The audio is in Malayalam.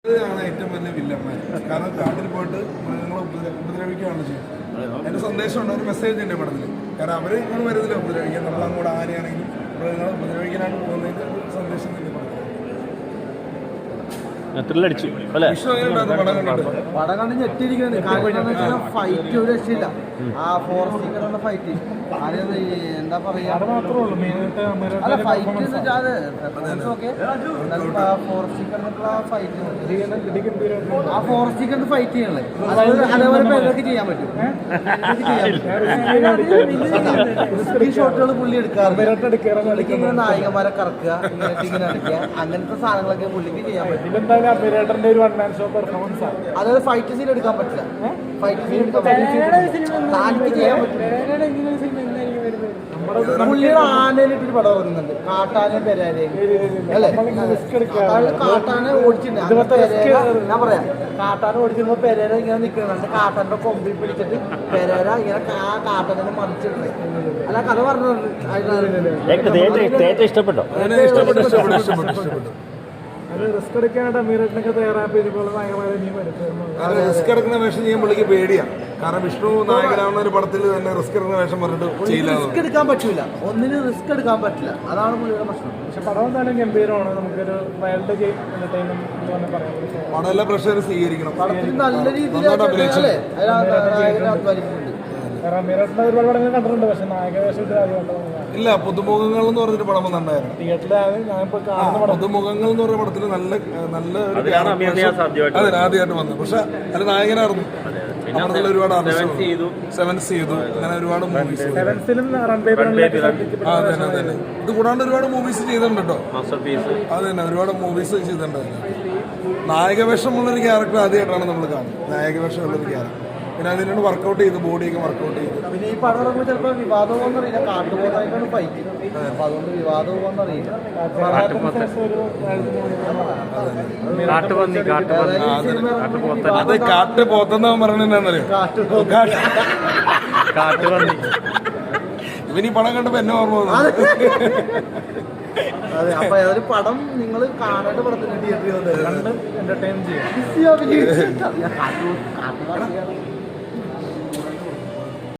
ഏറ്റവും വലിയ വില്ലന്മാർ. കാരണം കാട്ടിൽ പോയിട്ട് മൃഗങ്ങളെ ഉപദ്രവിക്കുകയാണ് ചെയ്യുന്നത്. എൻ്റെ സന്ദേശമുണ്ട്, ഒരു മെസ്സേജ് ഉണ്ട് പടത്തിൽ. കാരണം അവർ ഇങ്ങനെ വരുന്നില്ല ഉപദ്രവിക്കാൻ, നമ്മളങ്ങോട്ട് ആനയാണെങ്കിലും മൃഗങ്ങളെ ഉപദ്രവിക്കാനായിട്ട് പോകുന്നതിൻ്റെ ഒരു സന്ദേശം തന്നെ പടത്തിൽ. പടം കണ്ട് ഞെട്ടിയിരിക്കുന്നത്. കാരണം ഫൈറ്റ് ഒരു രക്ഷയില്ല. ആ ഫോറസ്റ്റിൽ ഫൈറ്റ് എന്താ പറയാ, അല്ല ഫൈറ്റ് ആ ഫോറസ്റ്റിൽ കിടന്ന് ഫൈറ്റ് ചെയ്യണല്ലേ, അതേപോലെ പേരൊക്കെ ചെയ്യാൻ പറ്റും. ഈ ഷോട്ടുകൾ പുള്ളി എടുക്കാറ്, നായികമാരെ കറക്കുക, ഇങ്ങനെ അടിക്കുക, അങ്ങനത്തെ സാധനങ്ങളൊക്കെ പുള്ളിക്ക് ചെയ്യാൻ പറ്റും. അതായത് ഫൈറ്റ് സീൻ എടുക്കാൻ പറ്റില്ല, ഫൈറ്റ് സീൻ എടുക്കാൻ പറ്റില്ല, ചെയ്യാൻ പറ്റില്ല. പുള്ളിയുടെ ആനയിലിട്ടൊരു പടം വരുന്നുണ്ട്, കാട്ടാനും പെരേരയും അല്ലേ. കാട്ടാനെ ഓടിച്ചിട്ടുണ്ട്, ഞാൻ പറയാം, കാട്ടാനെ ഓടിച്ചിരുമ്പോ പെരേര ഇങ്ങനെ നിൽക്കുന്നുണ്ട്, കാട്ടാന്റെ കൊമ്പിൽ പിടിച്ചിട്ട് പെരേര ഇങ്ങനെ ആ കാട്ടാനെ മറിച്ചിട്ടുണ്ട്. അല്ല കഥ പറഞ്ഞത് ഇഷ്ടപ്പെട്ടോ? റിസ്ക് എടുക്കാനായിട്ട് അമീറേട്ടനൊക്കെ തയ്യാറായപ്പോൾ റിസ്ക് എടുക്കുന്ന വേഷം ചെയ്യാൻ പുള്ളിക്ക് പേടിയാണ്. കാരണം വിഷ്ണു നായകനാവുന്ന ഒരു പടത്തിൽ തന്നെ റിസ്ക് എടുക്കുന്ന വേഷം പറഞ്ഞിട്ട് റിസ്ക് എടുക്കാൻ പറ്റൂല, ഒന്നിനും റിസ്ക് എടുക്കാൻ പറ്റില്ല, അതാണ് പുള്ളിയുടെ പ്രശ്നം. പക്ഷെ പടം എന്തായാലും ഗംഭീരമാണ്, നമുക്കൊരു വൈൽഡ് ഗെയിം എന്റർടൈൻമെന്റ് എന്ന് തന്നെ പറയാം. പടം എല്ലാ പ്രേക്ഷകരും സ്വീകരിക്കണം. പടത്തിൽ നല്ല രീതിയിൽ അധ്വാനിക്കുന്നുണ്ട്. ഒരുപാട് പടങ്ങൾ കണ്ടിട്ടുണ്ട്, പക്ഷെ നായക വേഷത്തിൽ ഇല്ല. പുതുമുഖങ്ങൾ എന്ന് പറഞ്ഞൊരു പടം വന്നിട്ടുണ്ടായിരുന്നു തിയേറ്ററിലാണ് ഞാനിപ്പോൾ കാണുന്ന പടം. പുതുമുഖങ്ങൾ എന്ന് പറഞ്ഞ പടത്തിൽ നല്ല അതെ ആദ്യമായിട്ട് വന്നത്. പക്ഷെ അത് നായകനായിരുന്നു. അപ്പുറത്തുള്ള ഒരുപാട് സെവൻസ് ചെയ്തു, അങ്ങനെ ഒരുപാട് മൂവീസ്. അതെ തന്നെ. ഇത് കൂടാണ്ട് ഒരുപാട് മൂവീസ് ചെയ്തിട്ടുണ്ട് കേട്ടോ. അത് തന്നെ ഒരുപാട് മൂവീസ് ചെയ്തിട്ടുണ്ട്. നായകവേഷമുള്ളൊരു ക്യാരക്ടർ ആദ്യമായിട്ടാണ് നമ്മൾ കാണുന്നത്, നായകവേഷമുള്ളൊരു ക്യാരക്ടർ. പിന്നെ അതിനോട് വർക്കൗട്ട് ചെയ്ത്, ബോഡിയൊക്കെ വർക്കൗട്ട് ചെയ്ത്. പിന്നെ ഈ പടം ഇറങ്ങുമ്പോൾ ചിലപ്പോൾ വിവാദമൊന്നും അറിയില്ല, കാട്ടുപോത്തായിട്ടാണ് ഫൈറ്റ്, അപ്പൊ അതുകൊണ്ട് വിവാദമൊന്നും അറിയില്ല. അത് കാട്ടുപോത്തെന്ന് പറഞ്ഞെന്നറിയോ? ഇവനീ പടം കണ്ടപ്പോ എന്നെ ഓർമ്മ വന്നു. അതെ, അപ്പൊ അതൊരു പടം നിങ്ങൾ കാണേണ്ട പടത്തിന് തിയേറ്ററിൽ എന്റർടൈൻ ചെയ്യാം.